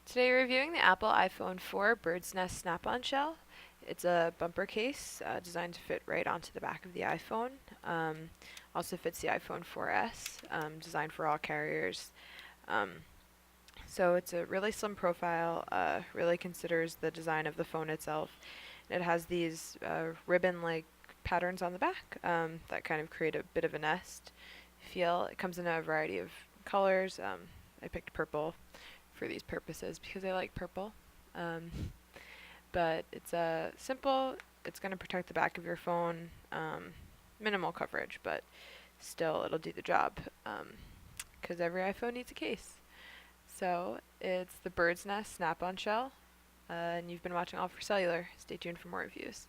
Today we're reviewing the Apple iPhone 4 Bird's Nest Snap-on Shell. It's a bumper case designed to fit right onto the back of the iPhone. Also fits the iPhone 4S, designed for all carriers. Um, so it's a really slim profile, really considers the design of the phone itself. It has these ribbon-like patterns on the back that kind of create a bit of a nest feel. It comes in a variety of colors. I picked purple for these purposes because I like purple. Um, but it's simple. It's going to protect the back of your phone. Minimal coverage, but still it'll do the job because every iPhone needs a case. So it's the Bird's Nest Snap-on Shell, and you've been watching All for Cellular. Stay tuned for more reviews.